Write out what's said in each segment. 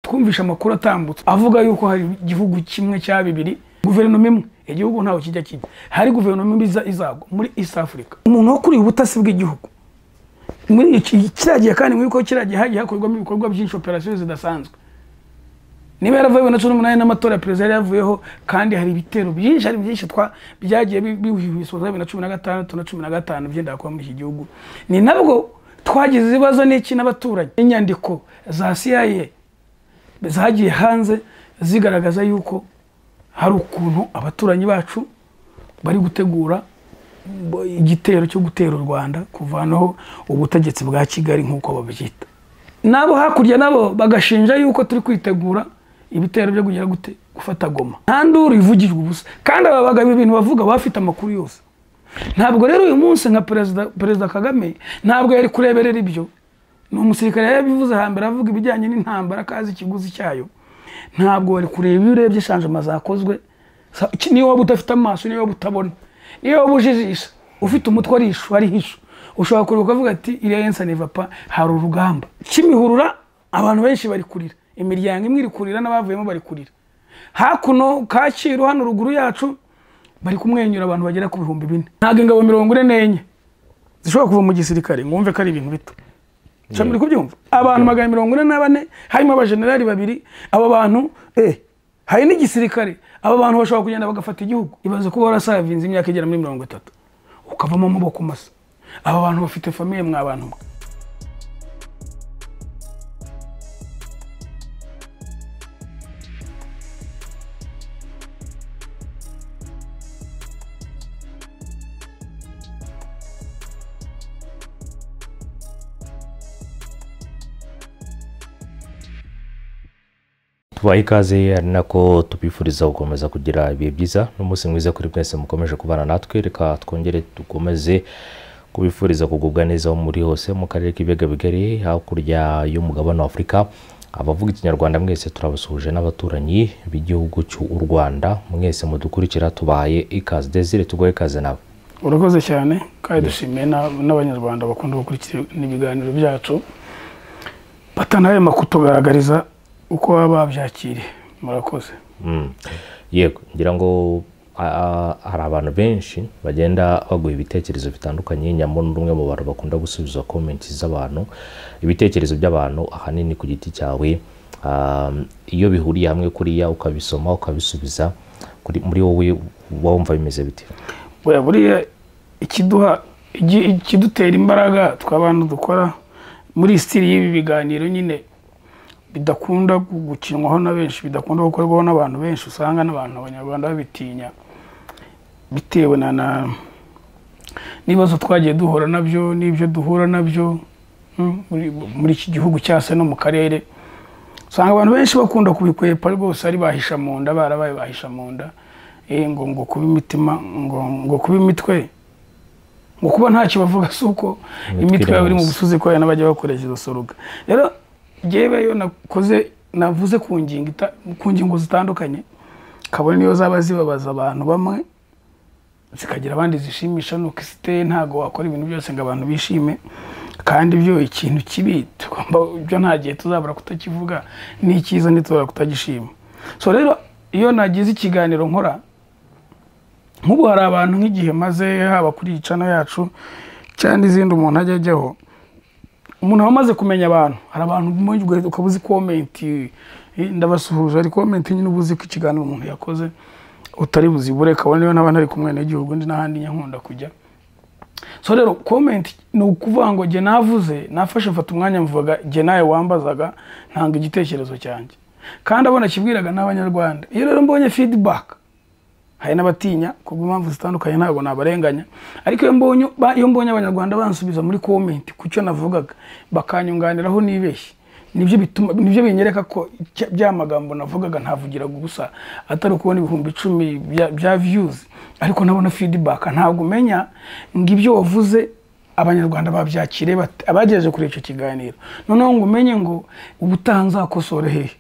twumvisha amakuru atambutse avuga yuko hari igihugu kimwe cya bibiri guverinoma imwe igihugu ntaho kijya kijya hari guverinoma imwe izagwa muri East Africa umuntu wo kuri ubutasi bw'igihugu muri iki kiragiye kandi mwiko kiragiye hagiye hakorwamo ibikorwa byinshi operation zidasanzwe niba yaravuye na 18 n'amatora ya Perezida yavuyeho kandi hari ibitero byinshi byagiye bihuhiswa na 2015 na 2015 byenda kwa muri iki gihugu ni nabwo twagize ibibazo n'iki n'abaturage inyandiko za CIA zagiye hanze zigaragaza yuko hari ukuntu abaturanyi bacu bari gutegura igitero cyo gutera u Rwanda kuvanaho ubutegetsi bwa Kigali nkuko babyita nabo hakurya nabo bagashinja yuko turi kwitegura ibitero byo kugira gute gufata Goma ntanduru ivugijwe ubusa kandi ababaga ibintu bavuga bafite amakuru yose ntabwo rero uyu munsi nka Perezida Kagame ntabwo yari kureberera ibyo no umusirikare yabivuze hambere avuga ibijyanye n'intambara kazi ikiguzi cyayo ntabwo wari kureba iyo urebye shanjema zakozwe niyo waba udafite amaso niyo waba utabona niyo waba ujijisha ufite umutwe ari hisho ushobora kureba ukavuga ati iriya yensa neva pa hari urugamba kimihurura abantu benshi bari kurira imiryango imwe iri kurira n'abavuyemo bari kurira hakuno Kacyiru hano ruguru yacu bari kumwenyura abantu bagera ku 4,000 ntago ingabo 44 zishobora kuva mu gisirikare ngumve ko ari ibintu bito cyamuri kubyumva abantu 44 harimo abajenerali babiri aba bantu hari n'igisirikare aba bantu bashobora kugenda bagafata igihugu ibaze ko barasavinze imyaka igera muri 30 ukavamo amaboko masa aba bantu bafite famille mwabantu tubaye ikaze ari nako tubifuriza gukomeza kugira ibihe byiza n'umunsi mwiza kuri mwese mukomeje kubana natwe reka twongere dukomeze kubifuriza kugubwa neza muri hose mu karere k'ibega bigari hakurya y'umugabane wa Afrika abavuga ikinyarwanda mwese turabasuhuje n'abaturanyi b'igihugu cy'u Rwanda mwese mudukurikira tubaye ikaze Desire tugoye ikaze nawe urakoze cyane kandi dushimiye n'abanyarwanda bakunda gukurikira n'ibiganiro byacu batanaye makutugaragariza uko babyakiriye murakoze yego ngira ngo hari abantu benshi bagenda baguha ibitekerezo bitandukanye nyamuntu rumwe mu bantu bakunda gusubiza comments z'abantu ibitekerezo by'abantu ahanini ku giti cyawe iyo bihuriye hamwe kuriya ukabisoma ukabisubiza muri wowe wumva bimeze bite buriya ikidutera imbaraga tw'abantu dukora muri style y'ibi biganiro nyine bidakunda gukinwaho na benshi bidakunda gukorwaho n'abantu benshi usanga n'abantu abanyarwanda babitinya bitewe nibazo twagiye duhura nabyo n'ibyo duhura nabyo muri iki gihugu cyase no mu karere usanga abantu benshi bakunda kubikwepa rwose ari bahisha mu nda barabaye bahisha mu nda ngo kuba imitima ngo kuba imitwe ngo kuba ntacyo bavuga suko imitwe yari mu busuzi ko n'abajya bakoresha izo soruga rero jewe yo navuze ku ngingo zitandukanye kabone niyo zaba zibabaza abantu bamwe zikagira abandi zishimisha nuko isite ntago wakora ibintu byose ngo abantu bishime kandi byo ikintu kibi tugomba byo ntagiye tuzabura kutakivuga n'ikiza nituzabura kutagishima so rero iyo nagize ikiganiro nkora nk'ubu hari abantu nk'igihe maze haba kuri channel yacu cyane izindi umuntu ajyaho umuntu wamaze kumenya abantu hari abantu mujwe ukabuzi comment ndabasuhuje ari comment nyine ubuzi ko ikiganiro umuntu yakoze utari buzibure kabone niyo n'abana ari kumwe n'igihugu ndi n'ahandi nyankunda kujya so rero comment ni ukuvuga ngo je navuze nafashe mfata umwanya mvuga je naye wambazaga ntanga igitekerezo cyanjye kandi abona kibwiraga n'abanyarwanda iyo rero mbonye feedback hari n'abatinya kubwo impamvu zitandukanye ntabwo nabarenganya ariko iyo mbonye abanyarwanda bansubiza muri comment kucyo navugaga bakanyunganiraho nibeshye nibyo binyereka ko byamagambo navugaga ntavugiraga ubusa atari kubona 10,000 bya views ariko nabona feedback ntabwo umenya ngibyo wavuze abanyarwanda babyakire abagejeje kuri icyo kiganiro noneho ngo umenye ngo ubutanza kosore hehe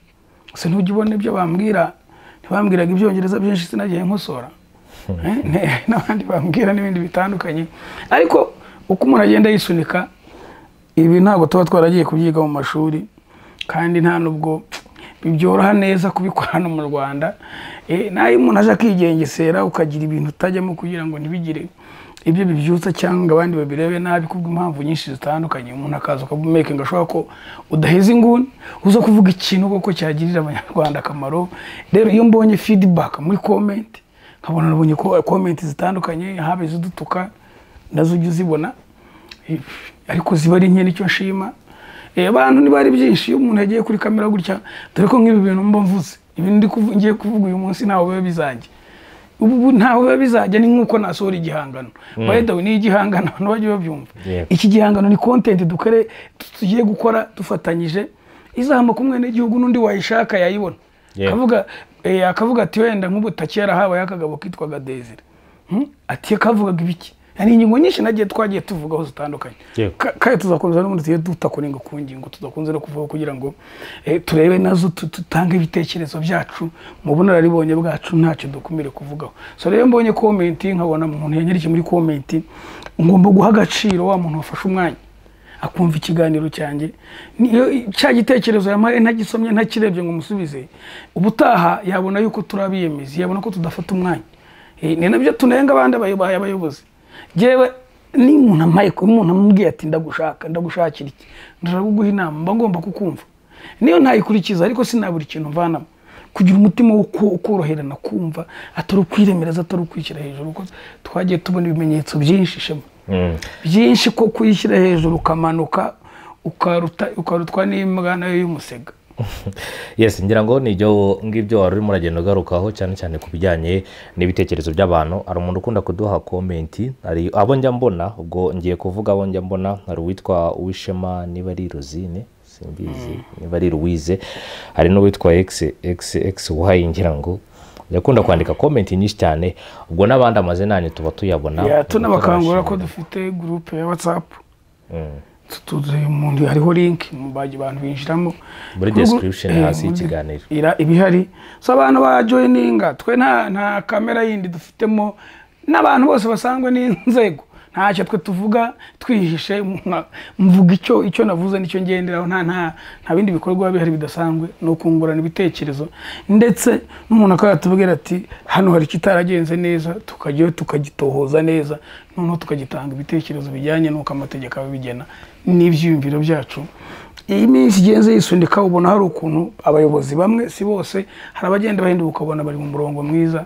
se ntugibone ibyo bambwira ntibambwiraga ibyongereza byinshi sinagiye nkosora n'abandi bambwira n'ibindi bitandukanye ariko uko umuntu agenda yisunika ibi ntabwo tuba twaragiye kubyiga mu mashuri kandi nta nubwo bibyoroha neza kubikorana mu Rwanda. Nayo umuntu aje akigengesera ukagira ibintu utajyamo kugira ngo ntibigire ibyo bibyutsa cyangwa abandi babirebe nabi kubw'impamvu nyinshi zitandukanye. Umuntu akaza ukabumeke ngo ashobora ko udaheza inguni uza kuvuga ikintu koko cyagirira abanyarwanda akamaro. Rero iyo mbonye feedback muri comment nkabona nabonye ko comment zitandukanye habe zidutuka nazo ujye uzibona, ariko ziba ari nke nicyo nshima. Abantu ni bari byinshi iyo umuntu yagiye kuri kamera gutya, dore ko nk'ibi bintu mba mvuze ibindi ngiye kuvuga uyu munsi ntaho biba bizajya. Ubu ntaho biba bizajya, ni nkuko nasohora igihangano. Bayedawe ni igihangano abantu bajye babyumva. Iki gihangano ni content dukore tugiye gukora dufatanyije, izahama kumwe n'igihugu n'undi wayishaka yayibona. Akavuga ati wenda nk'ubutakera habaye akagabo kitwaga Desire. Ati akavugaga ibiki? Hari ingingo nyinshi nagiye twagiye tuvugaho zitandukanye. Kandi tuzakomeza n'ubundi tugiye dutakoninga ku ngingo tudakunze no kuvuga kugira ngo turebe nazo tutange ibitekerezo byacu mu bunararibonye bwacu ntacyo dukumire kuvugaho. So rero mbonye comment nkabona umuntu yanyariki muri comment, ngomba guha agaciro wa muntu wafashe umwanya akumva ikiganiro cyanjye. Cya gitekerezo yamaye ntagisomye ntakirebye ngo musubize, ubutaha yabona yuko turabiyemeza, yabona ko tudafata umwanya. Ni nabyo tunenga abandi abayobozi. Jewe ni umuntu amaye ko umuntu amubwiye ati ndagushakira iki, ndaraguguha inama, mba ngomba kukumva. Niyo ntayikurikiza ariko sinabura ikintu mvanamo, kugira umutima wo koroherana kumva atari ukwiremereza atari ukwishyira hejuru. Kuko twagiye tubona ibimenyetso byinshi shema byinshi ko kuyishyira hejuru ukamanuka ukarutwa n'imbwa nayo y'umusega. Yes, ngira ngo nijyo ngibyo wari urimo uragenda ugarukaho cyane cyane ku bijyanye n'ibitekerezo by'abantu. Ari umuntu ukunda kuduha comment, ari abo njya mbona, ubwo ngiye kuvuga abo njya mbona, hari uwitwa Uwishema niba ari Rosine simbizi niba ari Louise, hari n'uwitwa XX ngira ngo yakunda kwandika comment nyinshi cyane. Ubwo n'abandi amazina yanyu tuba tuyabona, tunabakangura ko dufite group ya WhatsApp. Tutuze umuntu hariho link mubaje abantu binjiramo muri description hasi ikiganiro ibihari. So abantu ba joininga twe nta kamera yindi dufitemo, n'abantu bose basangwe n'inzego ntacyo twe tuvuga twihishe. Mvuga icyo navuze nicyo ngenderaho, nta bindi bikorwa bihari bidasanzwe no kungurana ibitekerezo. Ndetse n'umuntu akatubwira ati hano hari kitaragenze neza, tukajye tukagitohoza neza, noneho tukagitanga ibitekerezo bijyanye n'uko amategeko abigena n'ibyiyumviro byacu. Iyi minsi igenze yisundika, ubona hari ukuntu abayobozi bamwe si bose hari abagenda bahinduka ukabona bari mu murongo mwiza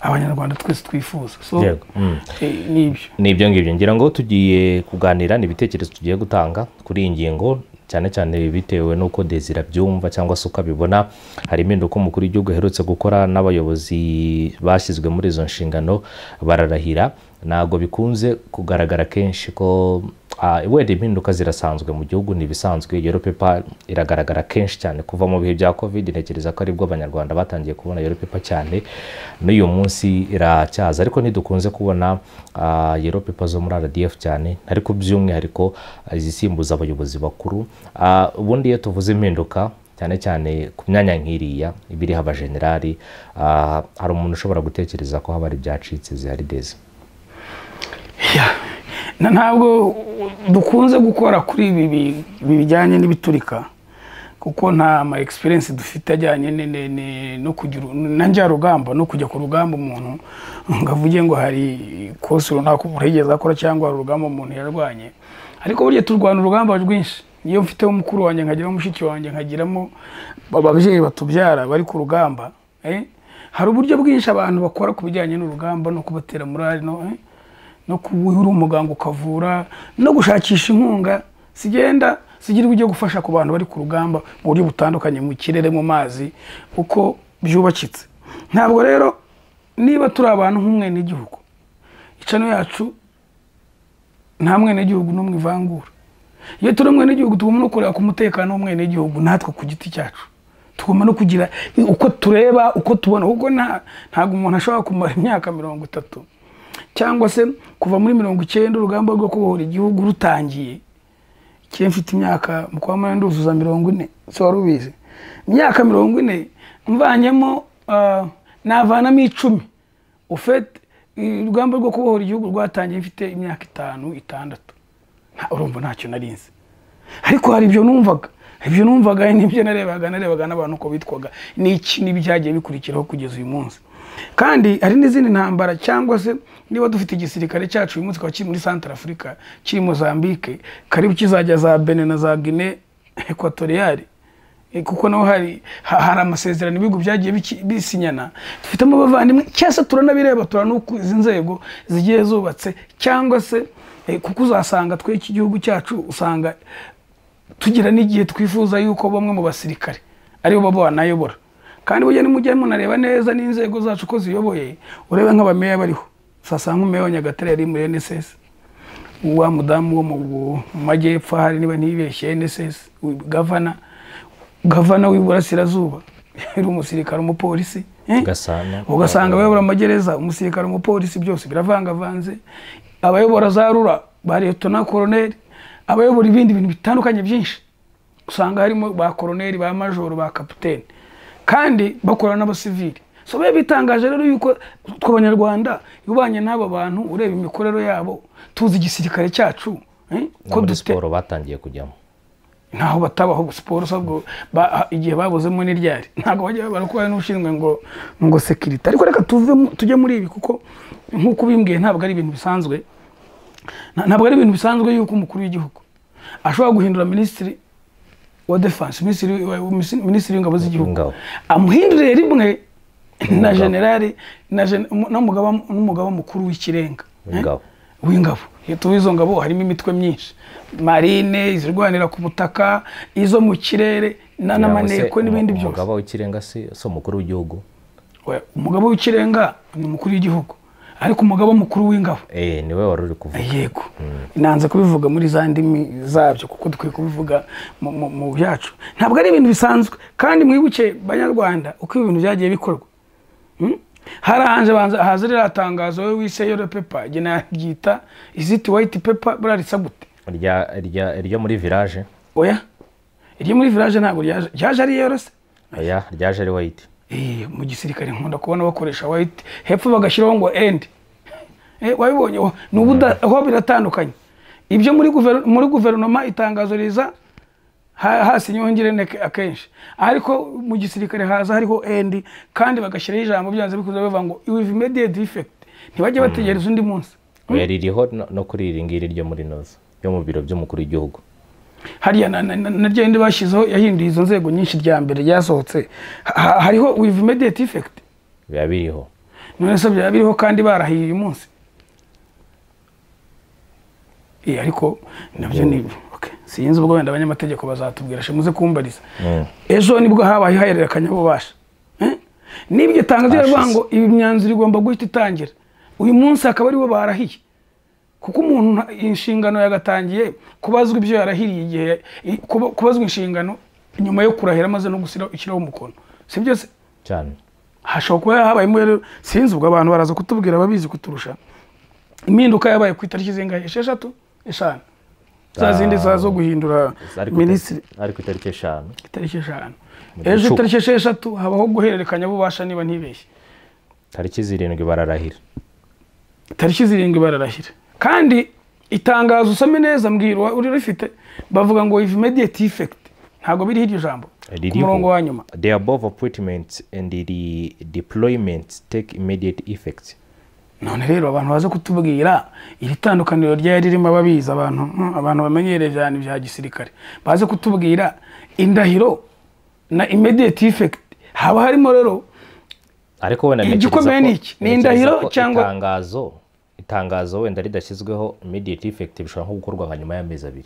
abanyarwanda twese twifuza. So nibyo ngibyo ngira ngo tugiye kuganira n'ibitekerezo tugiye gutanga kuri iyi ngingo, cyane cyane bitewe nuko Desire byumva cyangwa se ukabibona. Hari impinduka umukuru w'igihugu aherutse gukora n'abayobozi bashyizwe muri izo nshingano bararahira. Ntabwo bikunze kugaragara kenshi ko wenda impinduka zirasanzwe mu gihugu, ntibisanzwe. Yellow paper iragaragara kenshi cyane kuva mu bihe bya Covid. Ntekereza ko aribwo abanyarwanda batangiye kubona yellow paper cyane, n'uyu munsi iracyaza, ariko ntidukunze kubona yellow paper zo muri RDF cyane, ariko by'umwihariko izisimbuza abayobozi bakuru. Ubundi iyo tuvuze impinduka cyane cyane ku myanya nk'iriya ibiriho abajenerali, hari umuntu ushobora gutekereza ko haba ari byacitse zihari Deze. Ntabwo dukunze gukora kuri ibi bijyanye n'ibiturika, kuko nta ma experience dufite ajyanye no kugira nanjya rugamba no kujya ku rugamba umuntu ngavuge ngo hari kosi runaka urigeze akora cyangwa urugamba umuntu yarwanye. Ariko burya turwana urugamba rwinshi. Iyo mfite umukuru wanjye nkagira umushiki wanjye nkagiramo ababyeyi batubyara bari ku rugamba, hari uburyo bwinshi abantu bakora ku bijyanye n'urugamba no kubatera morale no kuwuhura umuganga ukavura no gushakisha inkunga sigira uburyo gufasha ku bantu bari ku rugamba mu buryo butandukanye, mu kirere, mu mazi, uko byubakitse. Ntabwo rero niba turi abantu nk'umwe n'igihugu, icano yacu nta mwe n'igihugu n'umwe ivangura. Iyo turi umwe n'igihugu tugomba no kureba ku mutekano w'umwe n'igihugu natwe ku giti cyacu. Tugomba no kugira uko tureba uko tubona, kuko ntabwo umuntu ashobora kumara imyaka 30 cyangwa se kuva muri 90 urugamba rwo kubohora igihugu rutangiye. Kiye mfite imyaka mukwa mwana nduzuza 40, so warubize imyaka 40 mvanyemo navanamo 10. Ufite urugamba rwo kubohora igihugu rwatangiye mfite imyaka 5-6. Urumva ntacyo narinze, ariko hari ibyo numvaga ibyo numvaga n'ibyo narebaga n'abantu uko bitwaga n'iki n'ibyagiye bikurikiraho kugeza uyu munsi. Kandi hari n'izindi ntambara, cyangwa se niba dufite igisirikare cyacu uyu munsi kwa kiri muri Central Africa, kiri Mozambique, karibu kizajya za Benin na za Guinée Equatoriale, kuko naho hari amasezerano ibihugu byagiye bisinyana. Dufitemo abavandimwe cyase turanabireba, turanuko izi nzego zigiye zubatse, cyangwa se kuko uzasanga twe iki gihugu cyacu usanga tugira n'igihe twifuza yuko bamwe mu basirikare aribo babo banayobora. Kandi burya nimujye munareba neza n'inzego zacu ko ziyoboye, urebe nk'abameya bariho. Sasa nk'umeya wa Nyagatare yari muri NSS, wa mudamu wo mu majyepfo hari niba ntibeshye NSS, gavana w'Iburasirazuba yari umusirikare umupolisi, ugasanga abayobora amagereza umusirikare umupolisi, byose biravangavanze. Abayobora za rura ba Lieutenant Colonel, abayobora ibindi bintu bitandukanye byinshi usanga harimo ba colonel, ba major, ba capitaine, kandi bakorana n'abasivili. So biba bitangaje rero yuko tw'Abanyarwanda yubanye n'abo bantu, ureba imikorero yabo, tuzi igisirikare cyacu ko dusiporo batangiye kujyamo. Ntaho batabaho siporo, sabwo igihe babuzemo n'iryari ntago bajya barakora n'ushinzwe ngo security. Ariko reka tujye muri ibi, kuko nkuko bimbwiye ntabwo ari ibintu bisanzwe, ntabwo ari ibintu bisanzwe yuko umukuru w'igihugu ashobora guhindura ministry wa defense, ministry w'ingabo z'igihugu, amuhindurire rimwe na generali n'umugaba mukuru w'ikirenga w'ingabo. Tubizo ngabo harimo imitwe myinshi, marine, izirwanira ku butaka, izo mu kirere n'amaneko n'ibindi byose. Umugaba w'ikirenga so mukuru w'igihugu. Umugaba w'ikirenga ni umukuru w'igihugu, ariko umugaba mukuru w'ingabo niwe wari uri kuvuga. Yego, nanze kubivuga muri za ndimi zabyo, kuko dukwiye kubivuga mu byacu. Ntabwo ari ibintu bisanzwe, kandi mwibuke Banyarwanda uko ibintu byagiye bikorwa. Haranje haza rero atangazo we wise yellow paper, gena byita iziti white paper, burarisa gute iryo muri village. Oya, iryo muri village ntabwo ryaje ari yellow se. Oya, ryaje ari white. Mu gisirikare nkunda kubona bakoresha white, hepfo bagashyiraho ngo end. Wabibonye n'ubuda aho biratandukanye. Ibyo muri guverinoma itangazo riza hasi nyongere akenshi, ariko mu gisirikare haza hariho end, kandi bagashyiraho ijambo byanze bikuze bavuga ngo with immediate effect, ntibajye bategereza undi munsi. Ririho no kuri iri ngiri ryo muri noza yo mu biro by'umukuru w'igihugu. Hariya naryo ndi bashyizeho yahinduye izo nzego nyinshi, rya mbere ryasohotse hariho with immediate effect. Biba biriho, none se biba biriho kandi barahiye uyu munsi. Ariko nabyo ni sinzi ubwo wenda abanyamategeko bazatubwira, shemuze kumbariza. Ejo nibwo habaye hahererekanya ububasha. Nibyo tangazo ryavuga ngo ibi myanzuro igomba guhita itangira uyu munsi, akaba ari bo barahiye, kuko umuntu inshingano yagatangiye kubazwa ibyo yarahiriye, igihe kubazwa inshingano nyuma yo kurahira maze no gushyiraho umukono, si byo se cyane. Hashobora kuba habayemo rero, sinzi ubwo abantu baraza kutubwira babizi kuturusha, impinduka yabaye ku itariki zingahe, 6, 5 zazindi zo guhindura minisitiri, ariko itariki 5. Ejo itariki 6 habaho guhererekanya ububasha, niba ntibeshye. Tariki 7 bararahira. Tariki 7 bararahira, kandi itangazo usome neza mbwirwa uri rifite, bavuga ngo with immediate effect, ntago biri hiryo jambo ku murongo wa nyuma. The above appointments and the deployments take immediate effect. None rero abantu baza kutubwira iri tandukaniro ryari ririmo ababiza abantu bamenyereye cyane bya gisirikare, baze kutubwira indahiro na immediate effect, haba harimo rero. Ariko wenda igikomeye niki ni indahiro cyangwa itangazo wenda ridashyizweho immediate effect, bishobora nko gukorwa nka nyuma y'amezi 2.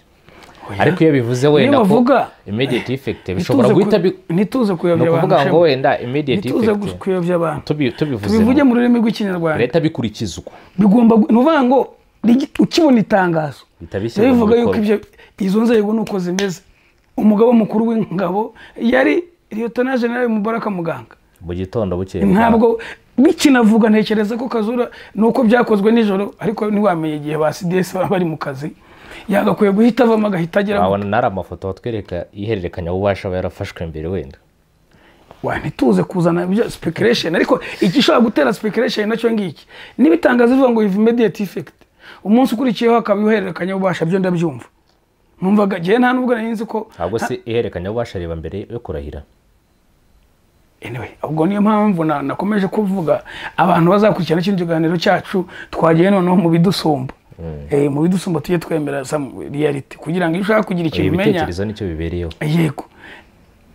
Ariko iyo bivuze wenda ko immediate effect bishobora guhita nituze kuyobya abantu, kuvuga ngo wenda immediate effect nituze kuyobya abantu, tubivuge mu rurimi rw'Ikinyarwanda, leta bikurikizwa, bigomba nuvuga ngo ukibona itangazo bivuga yuko ibyo izo nzego nuko zimeze. Umugabo mukuru w'ingabo yari Lieutenant General Mubaraka Muganga mu gitondo bukeye, ntabwo bikinavuga, ntekereza ko Kazura nuko byakozwe nijoro, ariko ntiwamenye igihe ba CDS bari mu kazi, yagakwiye guhita avamo agahita agera. Wabona nari amafoto atwereka ihererekanya ububasha yarafashwe mbere wenda. Ntituze kuzana ibyo speculation, ariko igishobora gutera speculation nacyo ngiki nibitangaza bivuga ngo with immediate effect, umunsi ukurikiyeho akabihererekanya ububasha, byo ndabyumva. numvaga gihe nta nubwo nari nzi ko ahubwo se ihererekanya ububasha reba mbere yo kurahira. Anyway, ubwo niyo mpamvu nakomeje kuvuga abantu bazakurikirana kino kiganiro cyacu twagiye noneho mu bidusumba. Mu bidusumba tujye twemera reality kugira ngo iyo ushaka kugira ikintu umenya ibitekerezo nicyo bibereyeho. Yego,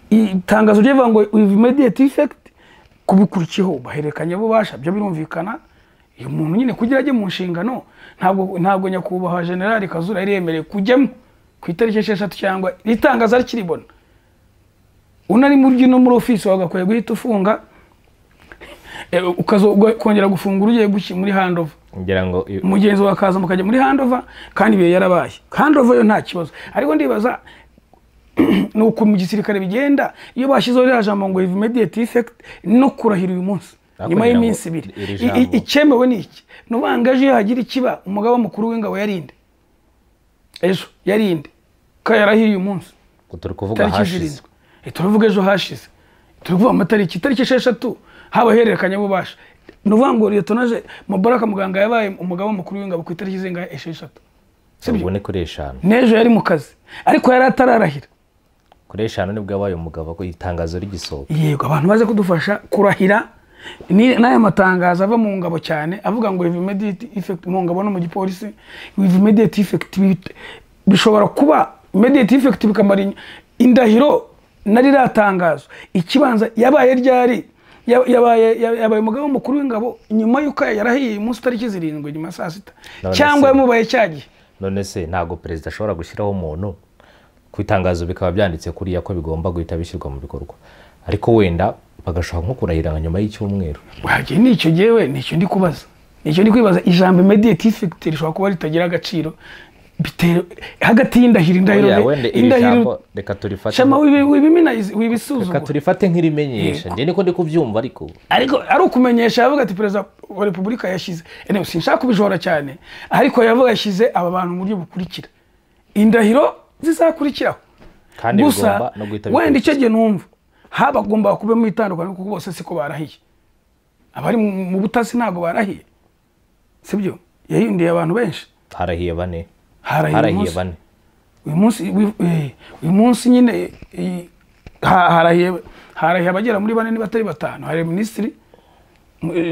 itangazo rivuga ngo with immediate effect kubikurikiyeho bahererekanya bubasha byo birumvikana. Iyo muntu nyine kugira ajye mu nshingano ntabwo nyakubahwa General Kazura yari yemereye kujyamo ku itariki 6 cyangwa itangazo arikiribona. Unari muri office wagakwiye guhita ufunga ukongera gufungura ugiye guki muri handover. Ngira ngo mugenzi wakaza mukajya muri handover kandi biye yarabaye. Handover yo nta kibazo. Ariko ndibaza nuko mu gisirikare bigenda iyo bashizeho rya jambo ngo immediate effect no kurahira uyu munsi nyuma y'iminsi 2. Icyemewe ni iki? Nubangaje hagira ikiba umugaba mukuru w'ingabo yarinde. Ejo yarinde ka yarahiye uyu munsi. Turi kuvuga hashize. Turavuga ejo hashize. Turi kuvuga amatariki 6 haba hererekanya bubasha. Nuvuga ngo Lieutenant Mubaraka Muganga yabaye umugaba mukuru w'ingabo ku itariki zinga 6. Sibyo ne kuri 5. Nejo yari mu kazi ariko yari atararahira. Kuri 5 nibwo yabaye umugabo ko itangazo rigisohoka. Yego, abantu baze kudufasha kurahira ni n'aya matangazo ava mu ngabo cyane avuga ngo immediate effect mu ngabo no mu gipolisi. Immediate effect bishobora kuba immediate effect bikamara indahiro nari ratangazo. Ikibanza yabaye ryari yabaye umugabo mukuru w'ingabo nyuma yuko yarahiye umunsi tariki 7 nyuma saa 6 cyangwa yamubaye cyagiye. None se ntago Perezida ashobora gushyiraho umuntu kwitangazo bikaba byanditse kuri yako bigomba guhita bishyirwa mu bikorwa, ariko wenda bagashaka nko kurahira nyuma y'icyumweru. Wagiye nicyo jewe nicyo ndi kubaza. Nicyo ndi kwibaza ijambo immediate effect rishobora kuba ritagira agaciro hagati y'indahiro reka turifate shama wibisuzuma reka turifate nk'irimenyesha. Nje niko ndi kubyumva ariko ari ukumenyesha avuga ati Perezida wa Repubulika yashize sinshaka kubijora cyane, ariko yavuga yashize aba bantu mu buryo bukurikira indahiro zizakurikiraho kandi bigomba no guhita wenda icyo gihe numva habagomba kube mu itandukanye kuko bose siko barahiye. Abari mu butasi ntago barahiye, sibyo? Yahindiye abantu benshi. Harahiye 4. Harahiye 4. Uyu munsi nyine harahiye abagera muri 4 nibatari 5. Hari Ministri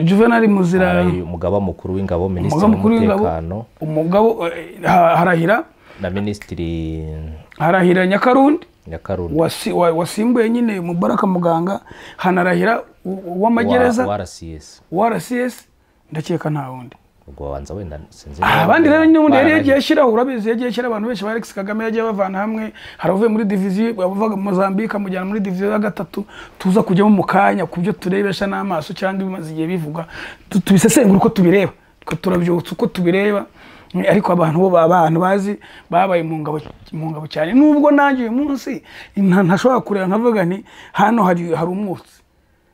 Juvenal Muzira, umugaba mukuru w'ingabo, Ministri w'umutekano, umugabo harahira na Ministri harahira Nyakarundi wasimbuye nyine Mubaraka Muganga, hanarahira w'amagereza RCS ndakeka nta wundi. Ubwo wanza wenda sinzi abandi rero n'ubundi yari yagiye shiraho, urabizi yagiye shira abantu benshi ba Alex Kagame yagiye bavana hamwe, haravuye muri division bavuga Mozambique mujyana muri division ya 3 tuza kujya mu kanya kubyo turebesha n'amaso cyangwa bimaze igihe bivuga tubisesengura uko tubireba turabyutse uko tubireba. Ariko abantu bo abantu bazi babaye mu ngabo cyane, nubwo nanjye uyu munsi ntashobora kureba nkavuga nti hano hari umwotsi.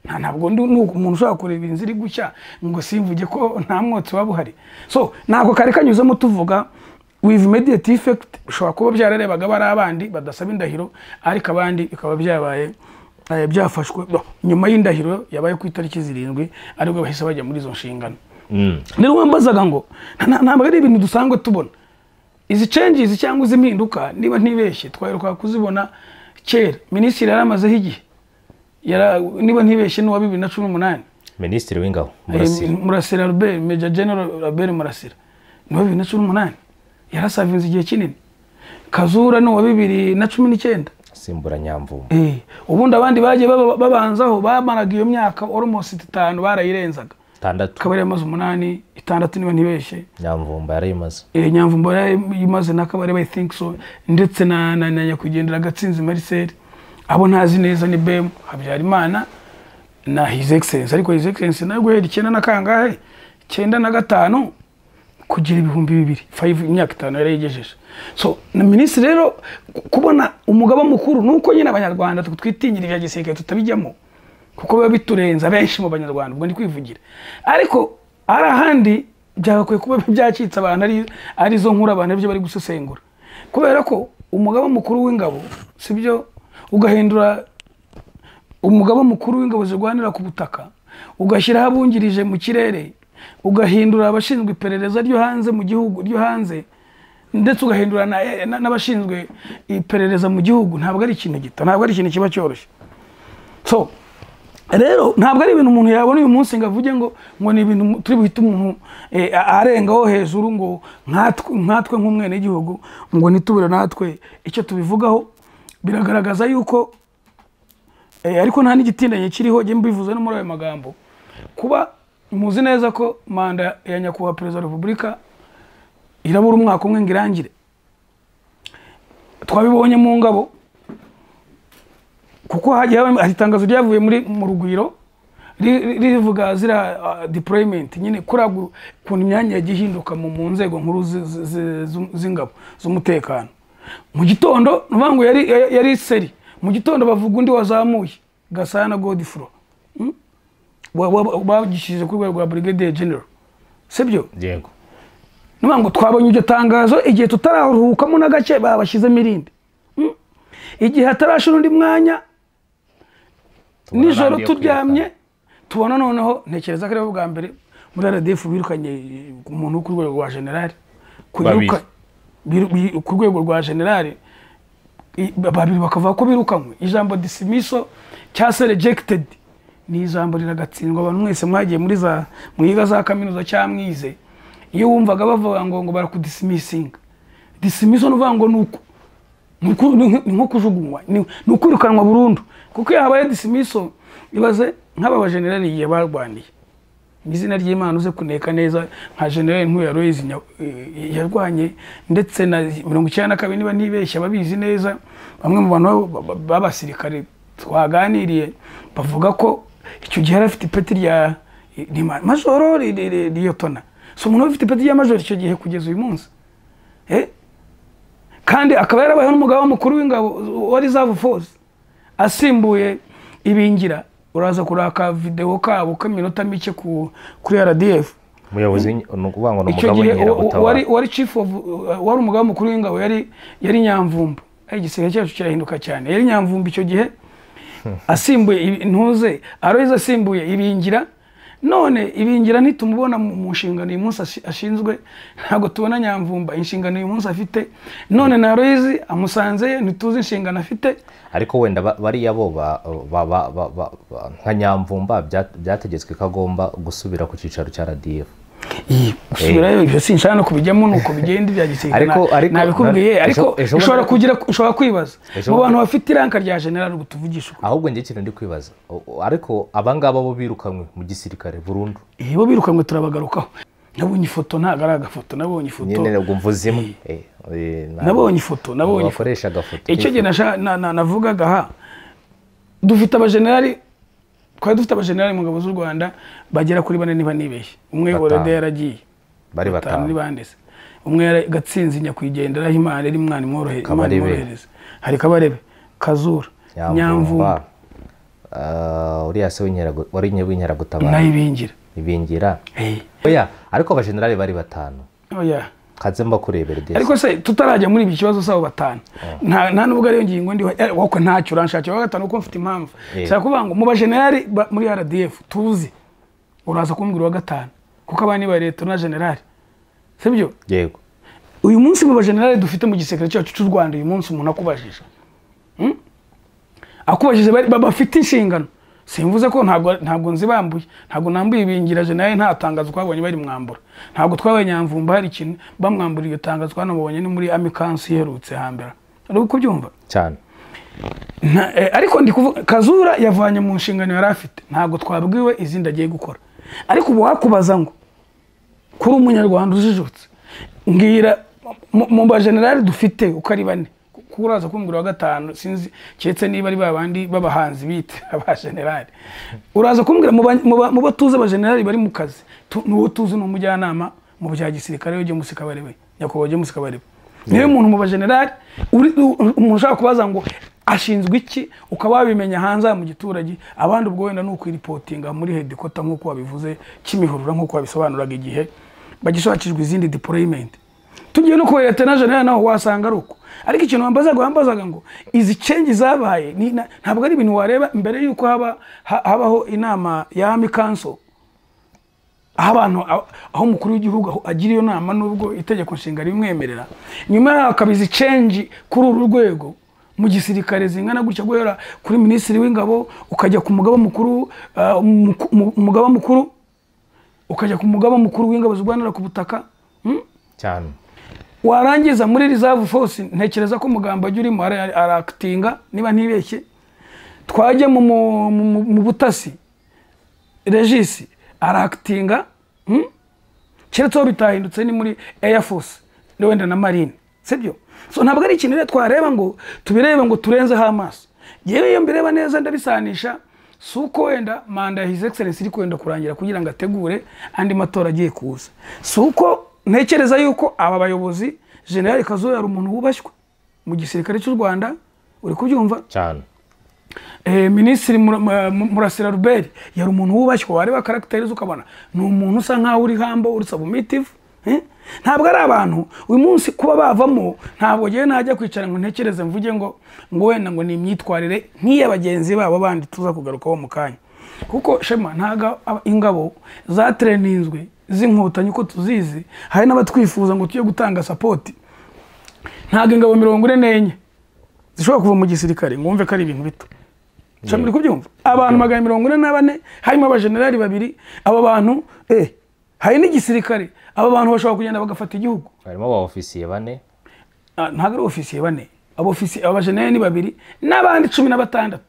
Ntabwo ndi umuntu ushaka kureba inzira gucya ngo simvuge ko nta mwotsi wabuhari. So nako kare kanyuzemo tuvuga with immediate effect ushobora kuba byararebaga bari abandi badasaba indahiro, ariko abandi bikaba byabaye byafashwe nyuma y'indahiro yabaye ku itariki 7 ariko bahise bajya muri izo nshingano. Niyo wambazaga ngo ntabwo ari ibintu dusangwe tubona izi changes cyangwa izi mpinduka, niba ntibeshye twaheruka kuzibona kera. Minisitiri yaramazeho igihe niba ntibeshye n'uwa 2018 Minisitiri w'ingabo Murasira Robert, Major General Robert Murasira n'uwa 2018 yarasavinze igihe kinini. Kazura n'uwa 2019 simbura Nyamvumba. Ubundi abandi bagiye babanzaho bamaraga iyo myaka almost 5 barayirenzaga 6 kabari amaze 8 6 niba ntibeshye. Nyamvumba yarayimaze Nyamvumba yarayimaze nakabari I think so, ndetse na nyakwigendera Gatsinzi Marcel. Abo ntazi neza ni BM Habyarimana na His Excellency, ariko His Excellency nayo guhera 9 na kangahe 9 na 5 kugira 2005 imyaka 5 yarayigejeje. So na Minisitiri rero kubona umugaba mukuru nuko nyine abanyarwanda twitinyira ibya gisirikare tutabijyamo kuko biba biturenza benshi mu banyarwanda, ubwo ndi kwivugira. Ariko arahandi byagakwiye kuba byacitse abantu ari zo nkuru abantu byo bari gusesengura, kubera ko umugaba mukuru w'ingabo sibyo ugahindura umugaba mukuru w'ingabo zirwanira ku butaka, ugashyira abungirije mu kirere, ugahindura abashinzwe iperereza ryo hanze mu gihugu ryo hanze, ndetse ugahindura n'abashinzwe iperereza mu gihugu, ntabwo ari ikintu gito, ntabwo ari ikintu kiba cyoroshye. So rero ntabwo ari ibintu umuntu yabona uyu munsi ngo avuge ngo ni ibintu turi buhite umuntu arengaho hejuru ngo nkatwe nk'umwene w'igihugu ngo nitubure natwe icyo tubivugaho. Biragaragaza yuko ariko nta n'igitindanye kiriho, njye mbivuze no muri ayo magambo, kuba muzi neza ko manda ya nyakubahwa Perezida wa Repubulika irabura umwaka umwe ngo irangire. Twabibonye mu ngabo, kuko hagiye hari itangazo ryavuye mu rugwiro rivuga zira deployment, nyine kuragura ukuntu imyanya yagiye ihinduka mu nzego nkuru z'ingabo z'umutekano. Mu gitondo nuvango yari seri, mu gitondo bavuga undi wazamuye Gasana Godfrey bagishije ku rwego rwa Brigadier General, sibyo? Yego. Nuvango twabonye iryo tangazo igihe tutararuhukamo na gake babashyizemo irindi, igihe hatarashira undi mwanya nijoro turyamye tubona noneho ntekereza ko ari bwa mbere muri RDF birukanye umuntu ku rwego rwa general, ku rwego rwa general babiri bakavuga ko birukanywe. Ijambo dismissal cyase rejected ni ijambo riragatsindwa. Abantu mwese mwagiye muri mwiga za kaminuza cyamwize, iyo wumvaga bavuga ngo barakudismissing, dismissal nuvuga ngo nko kujugunywa, ni ukwirukanwa burundu. Kuko yabaye dismissal ibaze nk'aba general yiye barwaniye izina ry'Imana uze kuneka neza nka general Nkuya Royce yarwanye, ndetse na 92 niba nibeshya babizi neza. Bamwe mu bantu babasirikare twaganiriye bavuga ko icyo gihe afite ipeti rya majoro liyotona. So umuntu ufite ipeti rya majoro icyo gihe kugeza uyu munsi, kandi akaba yarabaye n'umugaba mukuru w'ingabo wa Reserve Force asimbuye Ibingira. Uraza kuraka video kabo k'iminota mike kuri RDF. Umuyobozi nukuvuga ngo n'umugabo w'inkeragutabara wari chief of wari umugaba mukuru w'ingabo yari Nyamvumba. Igisenge cyacu kirahinduka cyane. Yari Nyamvumba icyo gihe asimbuye ntuze Aroyize asimbuye Ibingira. None Ibingira nitumubona mu nshingano uyu munsi ashinzwe, ntabwo tubona Nyamvumba inshingano uyu munsi afite. None na Aroyize amusanze ntituzi inshingano afite. Ariko wenda bari yabo nka Nyamvumba byategetswe ko agomba gusubira ku cicaro cya RDF. Gusubirayo ibyo sinshaka no kubijyamo nuko bigenda bya gisirikare. Nabikubwiye ariko ushobora kwibaza mu bantu bafite iranka rya general gutuvugisha. Ahubwo ngiye kintu ndi kwibaza, ariko abangaba bo birukanwe mu gisirikare burundu. Bo birukanwe turabagarukaho. Nabonye ifoto ntagaraga foto, nabonye ifoto nyine ubwo mvuzemo nabonye ifoto bakoresha gafoto. Icyo gihe navugaga ha dufite abagenerali, dufite abagenerali mu ngabo z'u Rwanda bagera kuri 4 niba nibeshye. Umwe Orede yaragiye bari batanu nibandese, umwe Gatsinzi nyakwigendera Imana ari mwana imworohereza, hari Kabarebe, Kazura, Nyamvumba, uriya se w'inkeragutabara na Ibingira. Oya ariko abagenerali bari batanu. Oya kazemba kurebera dese. Ariko se tutarajya muri ibi kibazo sabo batanu, nta nubwo ariyo ngingo ndi wako ntacyo uranshakira wa gatanu uko mfite impamvu. Cyangwa kuvuga ngo mu bagenerali muri RDF tuzi uraza kumbwira wa gatanu kuko abani ba leta na general, sibyo? Yego. Uyu munsi mu bagenerali dufite mu gisekere cyacu cy'u Rwanda, uyu munsi umuntu akubajije akubajije bafite inshingano. Simvuze ko ntabwo nzibambuye, ntabwo nambuye Ibingira general nta tangazo twabonye bari mwambura, ntabwo twabaye Nyamvumba hari ikintu bamwambura iyo tangazo twanabonye ni muri amikansi iherutse hambere. Ari uko byumva cyane. Ariko ndi kuvuga Kazura yavanye mu nshingano yari afite, ntabwo twabwiwe izindi agiye gukora. Ariko ubu wakubaza ngo kuri umunyarwanda ujijutse ngira mu bagenerali dufite uko ari 4 kuraza kumbwira wa gatanu sinzi cyetse niba ari babandi babahanzi bite abagenerali. Uraza kumbwira mu batuze abagenerali bari mu kazi n'uwo tuzi n'umujyanama mu bya gisirikare yo musikabarebe nyakubahwa yo musikabarebe. Niyo muntu mu bagenerali umuntu ushaka kubaza ngo ashinzwe iki ukaba bimenya hanze mu giturage, abandi ubwo wenda nuko reportinga muri headquarter nkuko wabivuze Kimihurura nkuko wabisobanuraga igihe bagishakijwe izindi deployment. Tugiye no ko leta na general naho wasanga ruko. Ariko ikintu wambazaga ngo izi change zabaye ntabwo ari ibintu wareba mbere yuko habaho inama ya Army Council abantu aho umukuru w'igihugu agira iyo nama nubwo itegeko nshinga rimwemerera nyuma hakabiza change kuri uru rwego mu gisirikare zingana gutya guhera kuri minisitiri w'ingabo ukajya ku mugaba mukuru ukajya ku mugaba mukuru w'ingabo z'Rwanda ku butaka cyane warangiza muri reserve force ntekereza ko mugamba ajya urimo aractinga niba ntibeshye twajye mu butasi regisi aractinga keretse bitahindutse ni muri air force wenda na marine sibyo so ntabwo ari ikintu twareba ngo tubirebe ngo turenzeho amaso yewe iyo mbireba neza ndabisanisha suko wenda manda his excellence iri kwenda kurangira kugira ngo ategure andi matora agiye kuza suko ntekereza yuko aba bayobozi General Kazo yari umuntu wubashywe mu gisirikare cy'u Rwanda uri kubyumva cyane Minisitiri Murasira Robert yari umuntu wubashywe wareba characterize ukabona ni umuntu usa nkaho uri hambo uri submissive ntabwo ari abantu uyu munsi kuba bavamo ntabwo giye najya kwicara ngo ntekereze mvuge ngo wenda ngo ni imyitwarire nk'iyabagenzi babo bandi tuza kugarukaho mu kanya kuko shema ntaga ingabo za traininzwe z'inkotanyi ko tuzizi hari n'abatwifuza ngo tujye gutanga support ntaga ingabo 44 zishobora kuva mu gisirikare ngumve ko ari ibintu bito cyane muri kubyumva abantu 144 harimo abajenerali babiri aba bantu hari n'igisirikare aba bantu bashobora kugenda bagafata igihugu harimo aba ofisiye 4 ntaga ari ofisiye 4 abo ofisiye abajenerali ni babiri n'abandi 16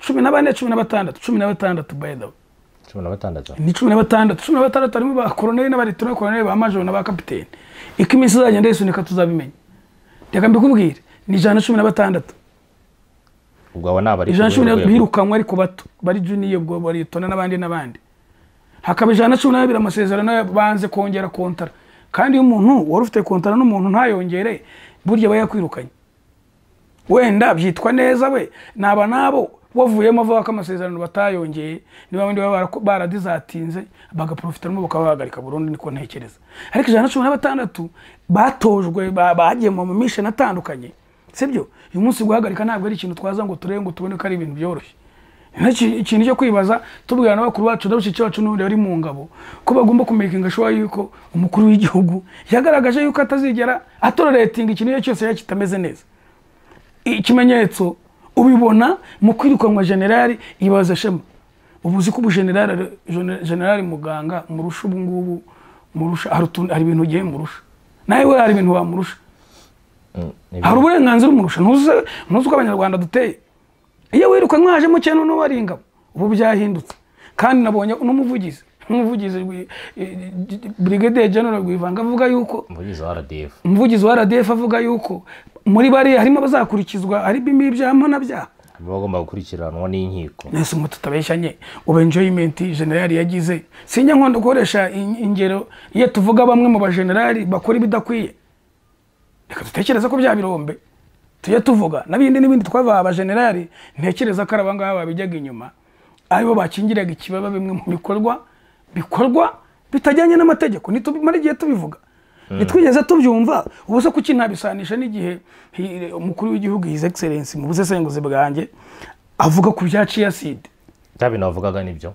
16 by the way 16 ni 16 harimo ba colonel n'abaritora colonel ba major n'aba capitaine ikimisi zagenda isunika tuzabimenya reka mbikubwire ni 16 ubwo aba nabari birukanwa ariko bato bari junior bwo baritona n'abandi hakaba 12 amasezerano banze kongera kontara kandi umuntu wari ufite kontara n'umuntu ntayongere burya bayakwirukanye wenda byitwa neza we naba nabo wavuyemo avuga ko amasezerano batayongeye niba bandi baradizatinze bagaprofita no bakabahagarika burundu niko ntekereza ariko 16 batojwe bagiye mu mission atandukanye sibyo uyu munsi guhagarika ntabwo ari ikintu twaza ngo turenge ngo tubone ko ari ibintu byoroshye ikintu cyo kwibaza tubwira n'abakuru bacu n'abashiki bacu n'undi bari mu ngabo ko bagomba kumekinga sure yuko umukuru w'igihugu yagaragaje yuko atazigera atoleretinga ikintu cyose yakitameze neza ikimenyetso ubibona mu kwirukanwa generali ibaza shema ubuzi ko generali muganga murusha ubu ngubu murusha hari ibintu ugiye murusha nawe we hari ibintu bamurusha hari uburenganzira umurusha ntuzi ko abanyarwanda duteye iyo wirukanwa hajemo cyane no bari ingabo ubu byahindutse kandi nabonye n'umuvugizi Brigadier General Gwivanga avuga yuko umuvugizi wa RDF avuga yuko muri bari harimo bazakurikizwa ari bimwe byamo nabya bagomba gukurikiranwa n'inkiko nese umutu tabeshanye ube enjoyment general yagize sinya nkondo gukoresha ingero iyo tuvuga bamwe mu bagenerali bakora ibidakwiye reka dutekereza ko bya birombe tujya tuvuga n'ibindi twava abagenerali ntekereza ko arabanga babijyaga inyuma aribo bakingiraga ikibaba bimwe mu bikorwa bitajyanye n'amategeko nitumara igihe tubivuga nitwigeze tubyumva ubuse kuki ntabisanisha n'igihe umukuru w'igihugu his excellence mu busesenguzi bwanjye avuga ku byaciye acide cyabino avugaga nibyo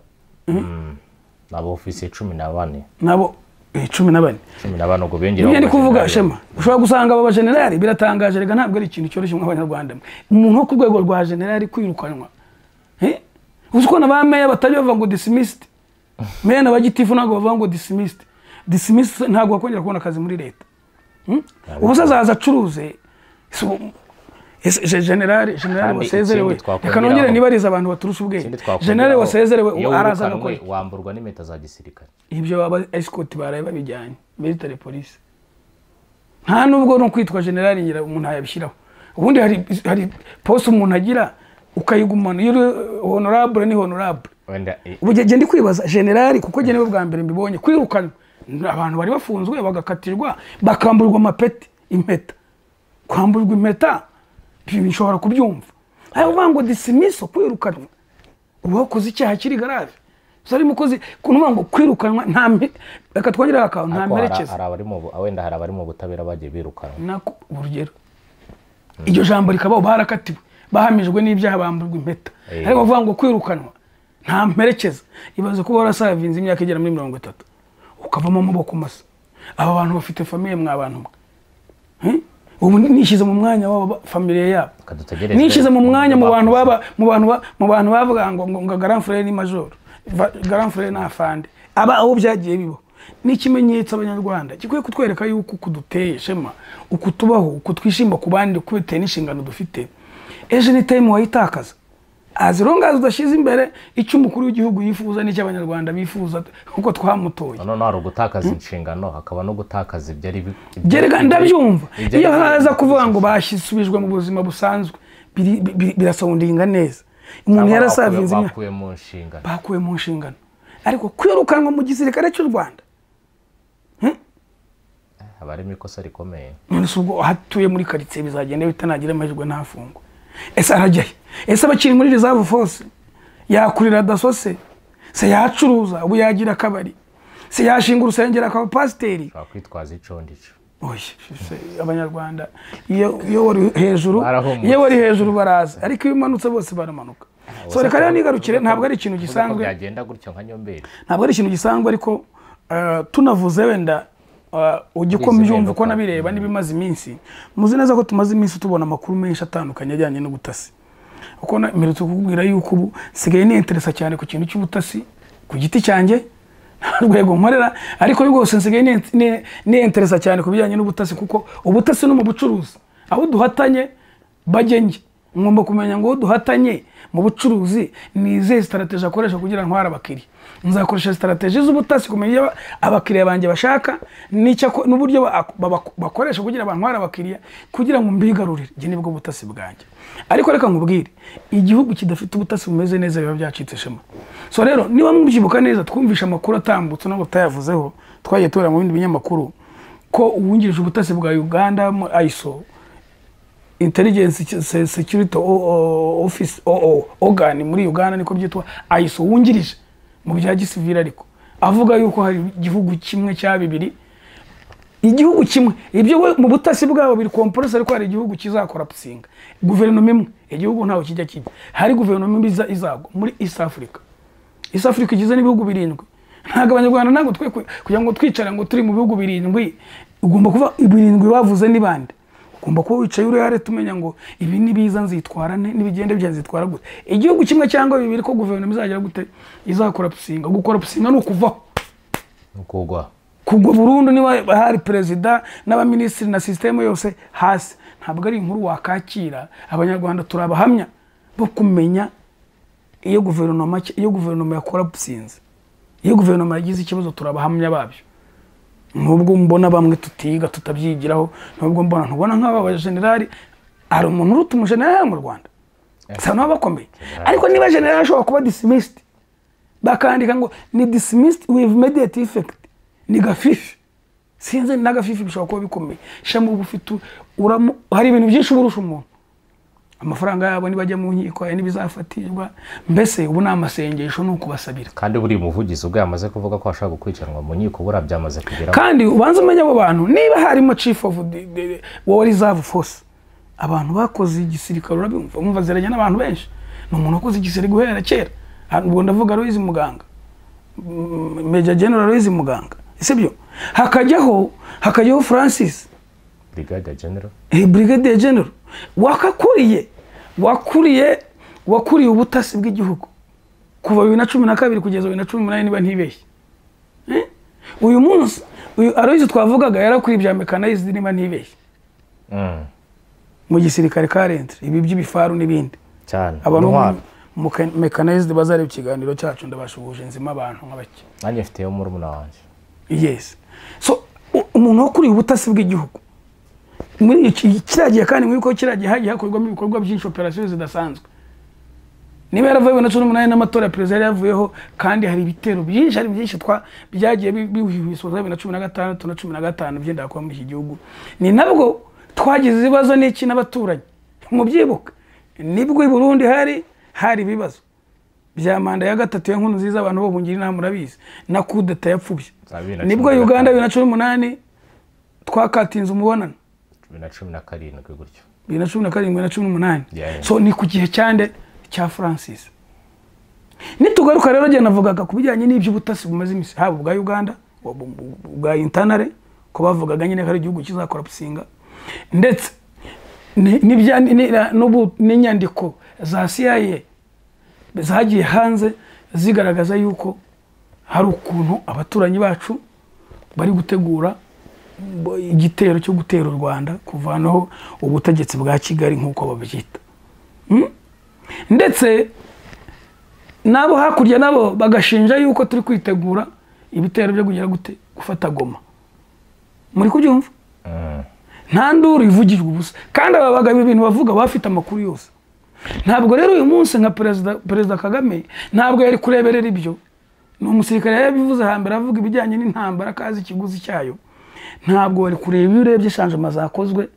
nabo ofisiye 14 nabo 14 ubwo bengera ndi kuvuga shema ushobora gusanga aba bagenerali biratangaje rega ntabwo ari ikintu cyoroshye mu Abanyarwanda umuntu wo ku rwego rwa generali kwirukanwa uziko nabameya batari bava ngo dismissed meya n'abagitifu ntabwo bava ngo dismissed ntabwo bakongera kubona akazi muri leta ubusa zaza acuruze generali wasezerewe reka nongere nibariza abantu baturusha ubwenge generali wasezerewe araza gukora wamburwa n'impeta za gisirikare ibyo aba escort baraye babijyanye military police nta nubwo no kwitwa generali ngira umuntu ayabishyiraho ubundi hari post umuntu agira ukayigumana iyo honorable ni honorable ubugenge ndi kwibaza generali kuko genewe bwa mbere mbibonye kwirukana abantu bari bafunzwe bagakatirwa bakamburwa amapeti impeta kwamburwa impeta bishobora kubyumva ayo vango dismiss kwirukanwa uwakoze icyaha kiri grave sari mukozi kunuma ngo kwirukanwa nta reka twongera akaho nta merekeza wenda hari abari mu butabera bagiye birukanwa nako urugero iryo jambo rikabaho barakatiwe bahamijwe n'ibyaha bamburwa impeta ariko bavuga ngo kwirukanwa nta mperekeza ibaze kuba warasavinze imyaka igera muri 30 ukavamo amaboko masa aba bantu bafite famille mwabantu ubu nishize mu mwanya wa famille yabo nishize mu mwanya mu bantu bavuga ngo grand frère ni major grand frère na afande aba aho byagiye bibo n'ikimenyetso abanyarwanda kikwiye kutwereka yuko kuduteye shema ukutubaho ukutwishimba ku bandi kubiteye n'inshingano dufite ejo ni time wayitakaza azironga udashize imbere icyo umukuru w'igihugu yifuza n'icyo abanyarwanda bifuza kuko twamutoye none ari gutakaza inshingano hakaba no gutakaza byerega ndabyumva iyo haza kuvuga ngo bashyisubijwe mu buzima busanzwe birasoundinga neza umuntu yarasavinze bakuye mu nshingano ariko kwirukanwa mu gisirikare cy'u Rwanda abarimo ikosa rikomeye none subwo hatuye muri quartier bizagenda bitanagira amajwe ntafungwa ese arajyaye ese abakiri muri reserve force yakurira dasose se yacuruza ubu yagira kabari se yashinga urusengero akaba pasiteri akwitwaza icyo ndico abanyarwanda iyo wari hejuru baraza ariko iyo umanutse bose baramanuka so reka rero nigarukire ntabwo ari ikintu gisanzwe byagenda gutyo nka nyombere ntabwo ari ikintu gisanzwe ariko tunavuze wenda ugiko mbyumva ko nabireba nibimaze iminsi muzi neza ko tumaze iminsi tubona amakuru menshi atandukanye ajyanye n'ubutasi uko mperutse kukubwira yuko ubu sigaye ni interesa cyane ku kintu cy'ubutasi ku giti cyanjye rwego nkorera ariko rwose nsigaye ni interesa cyane ku bijyanye n'ubutasi kuko ubutasi no mu bucuruzi aho duhatanye bagenge ngomba kumenya ngo duhatanye mu bucuruzi ni izihe strategy akoresha kugira ntwara abakiriya nzakoresha strategy z'ubutasi kumenya abakiriya banje bashaka n'uburyo bakoresha kugira bantwara abakiriya kugira ngo mbigarurire je nibwo butasi bwanje ariko reka nkubwire igihugu kidafite ubutasi bumeze neza biba byacitse shema so rero niba mubyibuka neza twumvisha amakuru atambutse no gutayavuzeho twagiye tora mu bindi binyamakuru ko uwungirije ubutasi bwa Uganda ISO Intelligence Security Office organ muri Uganda niko byitwa ISO wungirije mu bya gisivile ariko avuga yuko hari igihugu kimwe cya bibiri igihugu kimwe ibyo mu butasi bwabo biri compulsory ariko hari igihugu kizakora pusinga guverinoma imwe igihugu ntaho kijya kijya hari guverinoma imwe izagwa muri East Africa igize n'ibihugu birindwi ntago abanyarwanda ntago kugira ngo twicara ngo turi mu bihugu birindwi ugomba kuva ibirindwi bavuze n'ibandi ugomba kuba wicaye uri hare tumenya ngo ibi nibiza nzitwara n'ibigende byanzitwara gute igihugu kimwe cyangwa bibiri ko guverinoma izagira gute izakora pusinga gukora pusinga no kuvaho kugwa burundu niba hari perezida n'abaminisitiri na system yose hasi ntabwo ari inkuru wakakira abanyarwanda turabahamya bo kumenya iyo guverinoma yakora pusinze iyo guverinoma yagize ikibazo turabahamya babyo nubwo mbona bamwe tutiga tutabyigiraho nubwo ntubona nk'aba generali ari umuntu uruta umujenerali mu Rwanda sa no bakomeye ariko niba generali ashobora kuba dismissed bakandika ngo ni dismissed with immediate effect ni gafifi sinze nagafifi bishobora kuba bikomeye shamu bufite hari ibintu byinshi burusha umuntu amafaranga yabo nibajya mu nkiko nibizafatirwa mbese ubu n'amasengesho no kubasabira kandi buri muvugizi ubwo yamaze kuvuga ko ashaka gukurikiranwa mu nkiko bura byamaze kugera kandi ubanza umenya abo bantu niba harimo chief of the reserve force abantu bakoze igisirikare urabumva umva zeranya n'abantu benshi n'umuntu wakoze igisirikare guhera kera ubwo ndavuga Aloyizi Muganga Major General Aloyizi Muganga isebyo hakajyaho Francis Brigadier General wakuriye ubutasi bw'igihugu kuva 2012 kugeza 2018 niba ntibeshye uyu munsi Aloyizi twavugaga yarakuriye bya mechanized niba ntibeshye mu gisirikare karentre ibi by'ibifaru n'ibindi cyane abantu mechanized bazareba ikiganiro cyacu ndabashubuje nzima abantu nk'abaki nanjye mfite yo muri munawanje yes so umuntu wakuriye ubutasi bw'igihugu muri iki kiragiye kandi mwiko kiragiye hagiye hakorwamo ibikorwa byinshi operation zidasanzwe niba yaravuye na 2018 n'amatora ya Perezida yavuyeho kandi hari ibitero byinshi byagiye bihuhiswa 2015 na 2015 byenda kwa muri iki gihugu ni nabwo twagize ibibazo n'iki n'abaturanyi mu byibuka nibwo i Burundi hari ibibazo bya manda ya gatatu y'Inkuru Nziza abantu bo bungira inama murabizi na kudeta yapfubye nibwo Uganda 2018 twakatinze umubonano 2017 gutyo 2017 2018 so ni ku gihe cyande cya Francis nagaruka rero je navugaga kubijyanye n'iby'ubutasi bumaze imisi haba bwa Uganda bwa Intambara ko bavugaga nyine ko ari igihugu kizakora pusinga ndetse n'inyandiko za CIA zagiye hanze zigaragaza yuko hari ukuntu abaturanyi bacu bari gutegura igitero cyo gutera u Rwanda kuvanaho ubutegetsi bwa Kigali nk'uko babyita. Ndetse nabo hakurya nabo bagashinja yuko turi kwitegura ibitero byo kugira gufata Goma. Muri kubyumva? Nta nduru ivugijwe ubusa kandi aba bagabo ibintu bavuga bafite amakuru yose. Ntabwo rero uyu munsi nka Perezida Kagame ntabwo yari kureberera ibyo. Ni umusirikare yabivuze hambere avuga ibijyanye n'intambara kazi ikiguzi cyayo. Ntabwo wari kureba iyo urebye shanjama zakozwe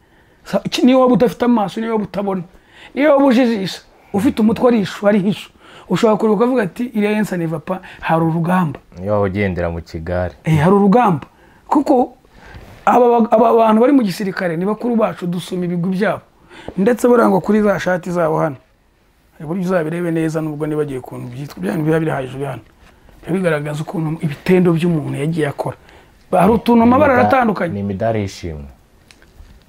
niyo waba udafite amaso niyo waba utabona niyo waba ujijisha ufite umutwe ari hisho ushobora kureba ukavuga ati iriya yensa neva pa hari urugamba niyo waba ugendera mu kigare hari urugamba kuko aba bantu bari mu gisirikare ni bakuru bacu dusoma ibigwi byabo ndetse burangwa kuri za shati zabo hano buryo uzabirebe neza nubwo nibagiye kuntu byitwa byanyu biri hejuru hano bigaragaza ukuntu ibitendo by'umuntu yagiye akora hari utuntu amabara aratandukanye ni imidari y'ishimwe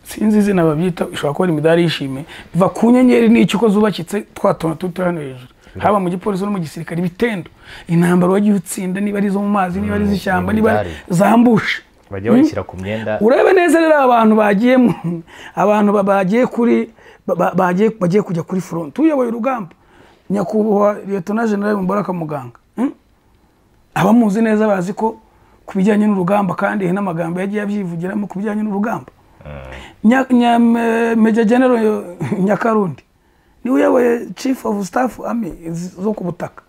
sinzi izina babyita ishobora kuba imidari y'ishimwe biva ku nyenyeri n'icyo uko zubakitse twatona tuto hano hejuru haba mu gipolisi no mu gisirikare ibitendo intambara wagiye utsinda niba ari zo mu mazi niba ari z'ishyamba niba zambushe bajya bashyira ku myenda urebe neza rero abantu bagiye bagiye kuri bagiye kujya kuri front uyoboye urugamba nyakubahwa Lieutenant General Mbaraka Muganga abamuzi neza bazi ko kubijyanye n'urugamba kandi n'amagambo yagiye abyivugiramo kubijyanye n'urugamba Major General Nyakarundi niwe yabaye Chief of Staff Army zo ku butaka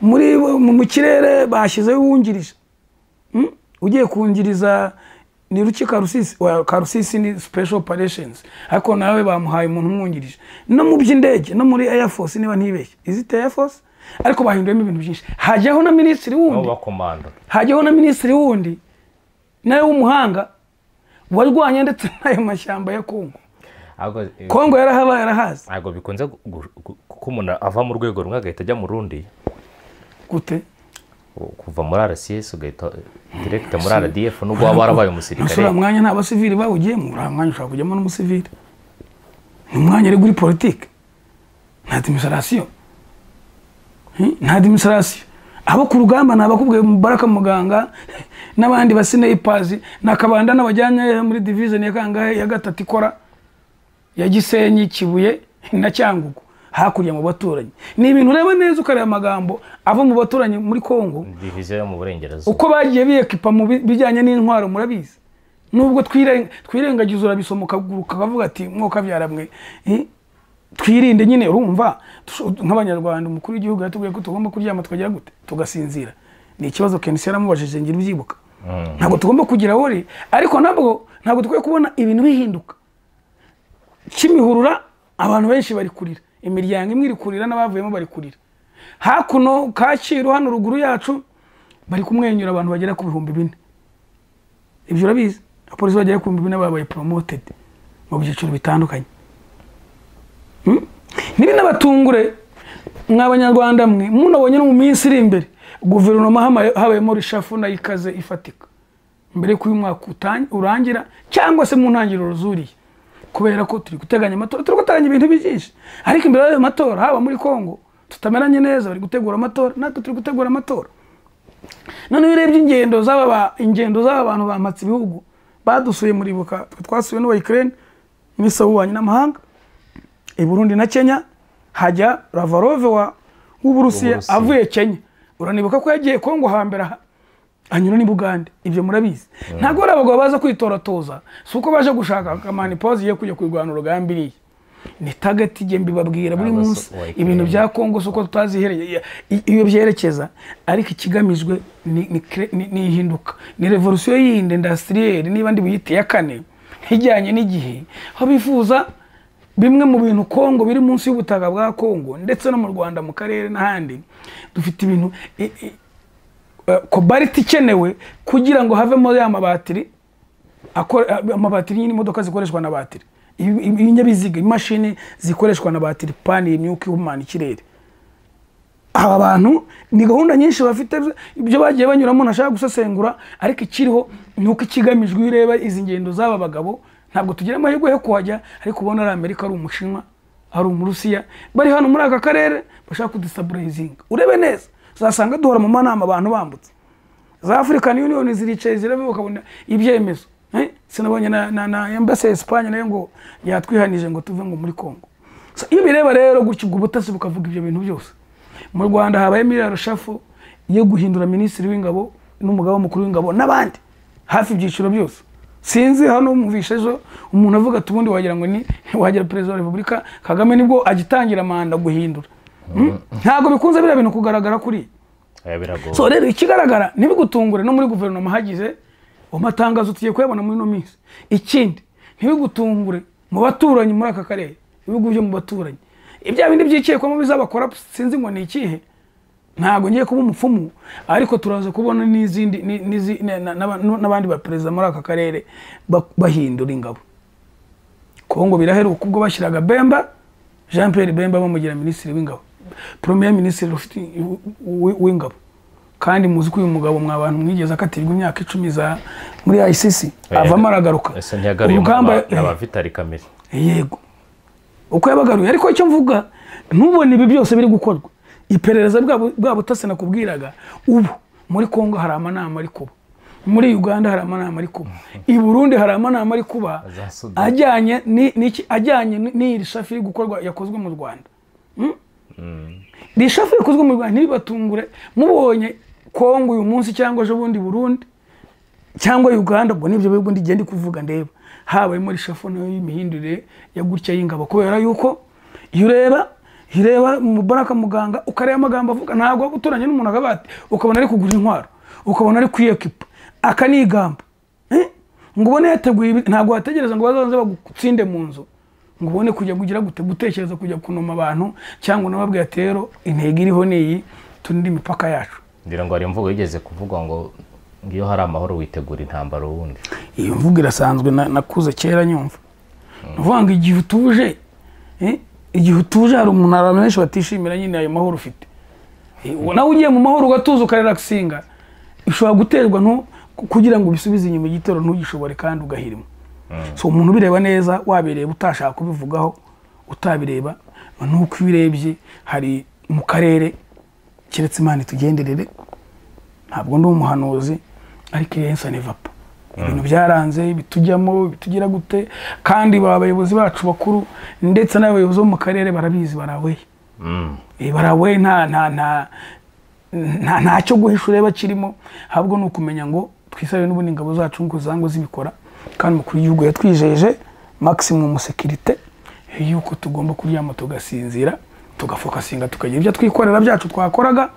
mu kirere bashyizeho uwungirije ugiye kungiriza ni Rukika Karusisi ni Special Operations ariko nawe bamuhaye umuntu umwungirije no mu by'indege no muri Air Force niba ntibeshye izite Air Force ariko bahinduyemo ibintu byinshi hajyaho na ministri wundi hajyaho na ministri wundi nawe w'umuhanga warwanya ndetse n'ayo mashyamba ya Kongo yarahabaye yarahazi ntabwo bikunze kuko umuntu ava mu rwego rumwe agahita ajya mu rundi gute kuva muri RCS ugahita direct muri RDF nubwo waba warabaye umusirikare nusura mwanya nta basivili bawugiyemo mwanya ushaka kujyamo n'umusivili ni mwanya ari kuri politique nta administration nta administration abo ku rugamba nabakubwiye Mbaraka Muganga n'abandi basinaypazi nakabanda n'abajyanye muri division ya kangahe ya gatatu ikora ya Gisenyi Kibuye na Cyangugu hakurya mu baturanyi ni ibintu reba neza ukareba amagambo ava mu baturanyi muri Kongo division yo mu burengerazuba uko bagiye biyekipa mu bijyanye n'intwaro murabizi nubwo twirengagiza urabisomoka kavuga ati mwoka byaramwe twirinde nyine urumva nk'abanyarwanda umukuru w'igihugu yatubwiye ko tugomba kuryama twagira gute tugasinzira ni ikibazo Kenisi yaramubajije ngira ubyibuka ntabwo tugomba kugira wori ariko ntabwo tukwiye kubona ibintu bihinduka kimihurura abantu benshi bari kurira imiryango imwe iri kurira n'abavuyemo bari kurira hakuno Kacyiru hano ruguru yacu bari kumwenyura abantu bagera ku 4,000 ibyo urabizi apolisi bagera ku 4,000 babaye promoted mu byiciro bitandukanye nibi nabatungure mw'abanyarwanda mwe munabonye no mu minsi iri imbere guverinoma habayemo rishafu na ikaze ifatika mbere ku mwaka urangira cyangwa se mu ntangiriro zuriye kubera ko turi guteganya amatora turi guteganya ibintu byinshi ariko imbere y'ayo matora haba muri Kongo tutameranye neza bari gutegura amatora natwe turi gutegura amatora none birebye ingendo z'abantu bamatse ibihugu badusuye muri buka twasuye no Ukraine n'isawuwanye n'amahanga i Burundi na Kenya hajya Lavrov w'Uburusiya avuye Kenya uranibuka ko yagiye Kongo hambere anyura ni Bugande ibyo murabizi ntago abagabo baza kwitoratoza suko baje gushaka kamani pause ye kujya kwirwana urugambiriye ni target je mbibabwira buri munsi ibintu bya Kongo suko tutazihereye iyo byerekeza ariko ikigamijwe ni ihinduka ni revolution yindi industrielle niba ndi buyite ya kane ijyanye n'igihe aho bifuza bimwe mu bintu Kongo biri munsi y'ubutaka bwa Kongo ndetse no mu Rwanda mu karere n'ahandi dufite ibintu kobaliti ikenewe kugira ngo havemo ya mabatiri amabatiri y'imodoka zikoreshwa na batiri ibinyabiziga imashini zikoreshwa na batiri pani imyuka ihumana ikirere aba bantu ni gahunda nyinshi bafite ibyo bagiye banyuramo nashaka gusesengura ariko ikiriho nuko ikigamijwe ureba izi ngendo z'aba bagabo ntabwo tugira amahirwe yo kuhajya ariko ubona ari Amerika ari Umushinwa ari Umurusiya bari hano muri aka karere bashaka kudestabilizing urebe neza zasanga duhora mu manama abantu bambutse za African Union ziricaye zirebe bakabona ibyemezo sinabonye na embassy Espagne nayo ngo yatwihanije ngo tuve ngo muri Congo. So iyo bireba rero gutyo ubwo butasi bukavuga ibyo bintu byose mu Rwanda habaye miliyaro shafu yo guhindura minisitiri w'ingabo n'umugabo mukuru w'ingabo n'abandi hafi ibyiciro byose sinzi hano mumvisha ejo umuntu avuga tubundi wagira ngo ni wagira Perezida wa Repubulika Kagame nibwo agitangira manda guhindura ntago bikunze bira bintu kugaragara kuri so rero ikigaragara nibigutungure no muri guverinoma hagize amatangazo tugiye kuyabona muri no minsi ikindi ntibigutungure mu baturanyi muri aka karere ibihugu byo mu baturanyi ibya bindi byiciye ko mu bizabakora sinzi ngo ni ikihe ntago ngiye kuba umupfumu ariko turaza kubona n'izindi n'abandi ba perezida muri aka karere bahindura ingabo Kongo biraheruka ubwo bashyiraga Bemba Jean Pierre Bemba bamugira minisitiri w'ingabo premier ministre w'ingabo kandi muzi ko uyu mugabo mwabantu mwigeze akatirwa imyaka 10 za muri ICC avamo aragaruka urugamba n'abavitari kamere yego uko yabagaruye ariko icyo mvuga ntubone ibi byose biri gukorwa iperereza bwa butase nakubwiraga ubu muri Kongo hari amanama ari kuba muri Uganda hari amanama ari kuba i Burundi hari amanama ari kuba ajyanye n'iri shafi gukorwa yakozwe mu Rwanda rishafu yakozwe mu Rwanda ntibatungure mubonye Kongo uyu munsi cyangwa ejo bundi Burundi cyangwa Uganda ubwo nibyo bihugu ndigende kuvuga ndeba habayemo rishafu nayo y'imihindurire ya gutya y'ingabo kubera yuko ireba mu baraka muganga ukareba amagambo avuga ntago guturanye n'umuntu agabati ukabona ari kugura intwaro ukabona ari kwiyekipa akanigamba ngo ubone yateguye ntago wategereza ngo bazaze bagutsinde mu nzu ngo ubone kujya kugira gutekereza kujya kunoma abantu cyangwa nababwiye atero intego iriho niyi tunindi mipaka yacu ndira ngo ari mvugo yigeze kuvuga ngo ngiyo hari amahoro witegura intambara wundi iyo mvugo irasanzwe nakuze kera nyumva uvuga igihe utuje igihe utuje hari umuntu abantu benshi batishimira nyine ayo mahoro ufite nawe ugiye mu mahoro ugatuza ukarelaxinga ishobora guterwa no kugira ngo bisubize inyuma igitero ntugishobore kandi ugahirima so umuntu bireba neza wabireba utashaka kubivugaho utabireba nuko ibirebye hari mu karere kiretse Imana tugenderere ntabwo ndi umuhanuzi ariko yensa nevapa ibintu byaranze bitujyamo bitugira gute kandi abayobozi bacu bakuru ndetse n'abayobozi mu karere barabizi barawe barawe nta cyo guhisha ureba kirimo ahubwo ni ukumenya ngo twisabe n'ubundi ingabo zacu ngo zango zibikora kandi mukuru y'igihugu yatwijeje maximum security yuko tugomba kuryama tugasinzira tugafokasinga tukagira ibyo twikorera byacu twakoraga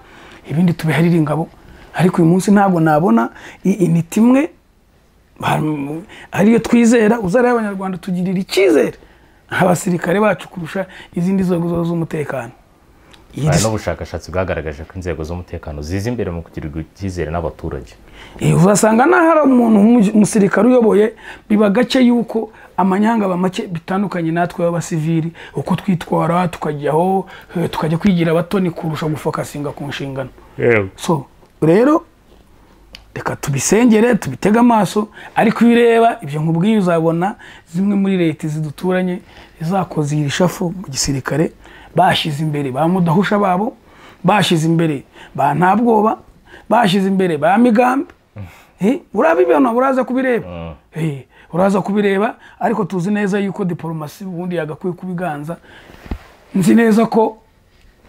ibindi tubiharira ingabo ariko uyu munsi ntabwo nabona initi imwe ariyo twizera uzareba abanyarwanda tugirira icyizere abasirikare bacu kurusha izindi nzego z'umutekano n'ubushakashatsi bwagaragaje ko inzego z'umutekano ziza imbere mu kugirirwa icyizere n'abaturage uzasanga hari umuntu umusirikare uyoboye biba gake yuko amanyanga bamake bitandukanye natwe b'abasivili uko twitwara tukajyaho tukajya kwigira abatoni kurusha gufokasinga ku nshingano so rero reka tubisengere tubitega amaso ariko bireba ibyo nkubwiye uzabona zimwe muri leta ziduturanye izakoze irishafu mu gisirikare bashize imbere ba mudahusha babo bashize imbere ba ntabwoba bashize imbere ba migambi urabibona uraza kubireba uraza kubireba ariko tuzi neza yuko diplomasi ubundi yagakwiye kubiganza nzi neza ko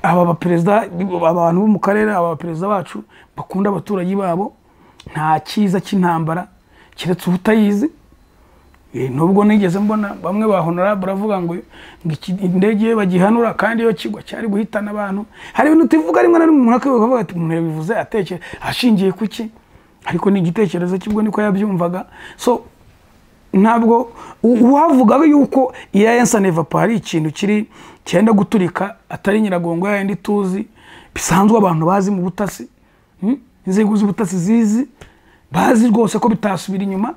aba baperezida abantu bo mu karere aba baperezida bacu bakunda abaturage babo nta cyiza cy'intambara kiretse ubutayizi nubwo nigeze mbona bamwe bahonora baravuga ngo indege bagihanura kandi iyo kigwa cyari guhitana abantu hari ibintu tuvuga rimwe na rimwe umuntu akavuga ati umuntu yabivuze atekera ashingiye kuki ariko ni igitekerezo kibwo niko yabyumvaga so ntabwo uwavuga yuko iya yensa nevapa hari ikintu kiri cyenda guturika atari nyiragongo yandi tuzi bisanzwe abantu bazi mu butasi inzego z'ubutasi zizi bazi rwose ko bitasubira inyuma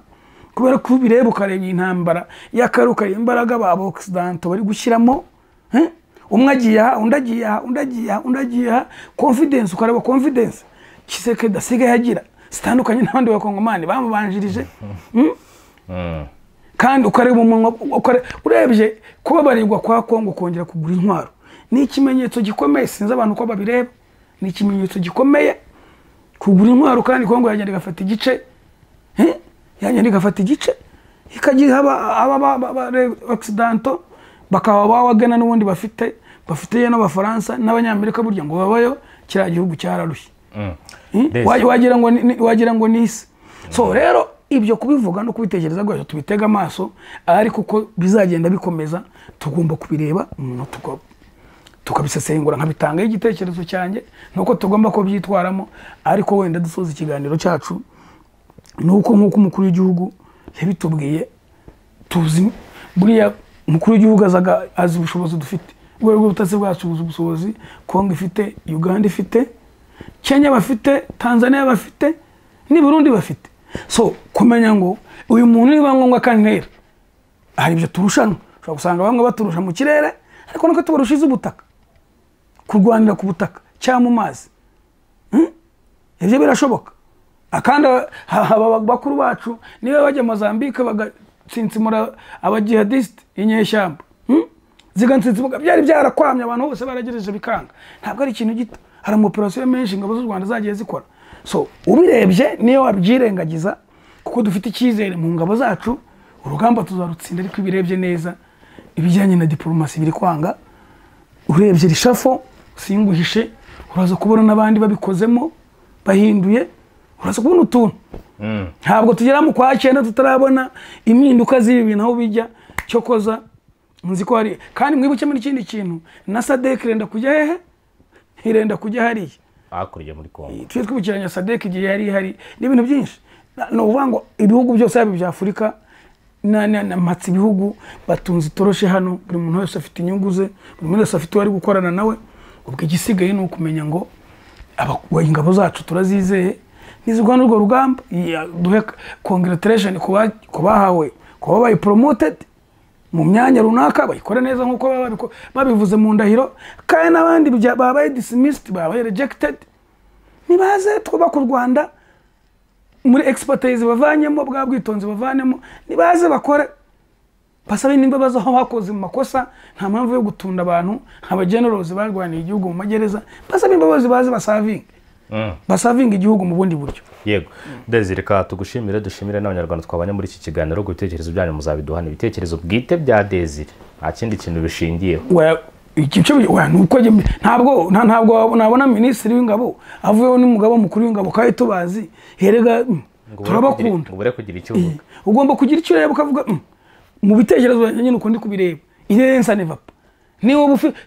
kubera ko bireba ukareba intambara y'akaruka imbaraga ba Occident bari gushyiramo umwe agiye aha undi agiye aha confidence ukareba confidence Kisekedi asigaye agira zitandukanye n'abandi bakongomani bamubanjirije kandi ukareba umunwa urebye kubabarirwa kwa Kongo kongera kugura intwaro ni ikimenyetso gikomeye sinzi abantu uko babireba ni ikimenyetso gikomeye kugura intwaro kandi Kongo yagenda igafata igice yagenda igafata igice ikagiha aba accidento bakaba bawagana n'ubundi bafite n'abafaransa n'abanyamerika burya ngo babayo kiriya gihugu cyararushye wagira ngo nisi so rero ibyo kubivuga no kubitekereza gwaje tubitega amaso ariko uko bizagenda bikomeza tugomba kubireba umuntu tukabisesengura nkabitanga igitekerezo cyanjye nuko tugomba ko byitwaramo ariko wenda dusoza ikiganiro cyacu nuko nkuko umukuru w'igihugu yabitubwiye tuzi buriya umukuru w'igihugu azi ubushobozi dufite urwego rw'ubutasi bwacu ubushobozi Kongo ifite Uganda ifite Kenya bafite Tanzania bafite ni Burundi bafite so kumenya ngo uyu muntu niba ngombwa kantera hari ibyo turushanwa ushobora gusanga bamwe baturusha mu kirere ariko nuko tubarushize ubutaka kurwanira ku butaka cyangwa mu mazi ibyo birashoboka akanda bakuru bacu niba bajya Mozambique bagatsinsimura abajihadiste inyeshyamba zigantsitsimuka byari byarakwamye abantu bose baragereje bikanga ntabwo ari ikintu gito hari operation menshi ngabo z'u Rwanda zagiye zikora so ubirebye niyo wabyirengagiza kuko dufite icyizere mu ngabo zacu urugamba tuzarutsinda ariko ibirebye neza ibijyanye na diplomasi biri kwanga urebye rishafo singuhishe uraza kubona n'abandi babikozemo bahinduye uraza kubona utuntu ntabwo tugera mu kwa 9 tutarabona impinduka z'ibi bintu aho bijya cyo koza nzi ko hari kandi mwibuke muri ikindi kintu na SADC irenda kujya hehe irenda kujya hariya akuriye muri Kongo twe twibukiranya SADC igihe yari hari n'ibintu byinshi no uvuga ibihugu byose yabi bya Afurika na matsi bihugu batunze toroshe hano buri muntu wese afite inyungu ze buri muntu wese afite wari gukorana nawe ubwo igisigaye no kumenya ngo ingabo zacu turazizeye nizigwana urwo rugamba duhe congratulation kubahawe kuba bayi promoted mu myanya runaka bayikora neza nkuko babivuze mu ndahiro kandi n'abandi babaye dismissed babaye rejected nibaze twubaka u Rwanda muri expertise bavanyemo bwa bwitonzi bavanemo nibaze bakore basabe n'imbabazi aho bakoze mu makosa nta mpamvu yo gutunda abantu abagenerozi barwaniye igihugu mu magereza basabe imbabazi baze basavinga igihugu mu bundi buryo yego Desire ka tugushimire dushimire n'abanyarwanda twabanye muri iki kiganiro gutekerezo byanyu muzabiduhana ibitekerezo bwite bya Desire nta kindi kintu bishingiyeho icyo nuko ntabwo nabona minisitiri w'ingabo avuyeho n'umugabo mukuru w'ingabo kandi tubazi herega turabakunda ubure kugira icyo uvuga ugomba kugira icyo ureba ukavuga mu bitekerezo nyine uko ndi kubireba irensa nevapa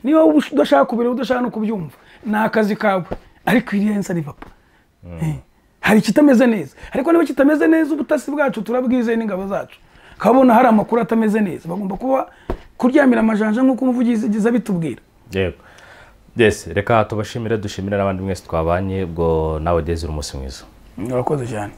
niba udashaka kubireba udashaka no kubyumva ni akazi kawe ariko irensa nevapa hari kitameze neza ariko niba kitameze neza ubutasi bwacu turabwizeye n'ingabo zacu kabona hari amakuru atameze neza bagomba kuba kuryamira amajanja nk'uko umuvugizi giza bitubwira yego reka tubashimire dushimire n'abandi mwese twabanye ubwo nawe Desire umunsi mwiza urakoze cyane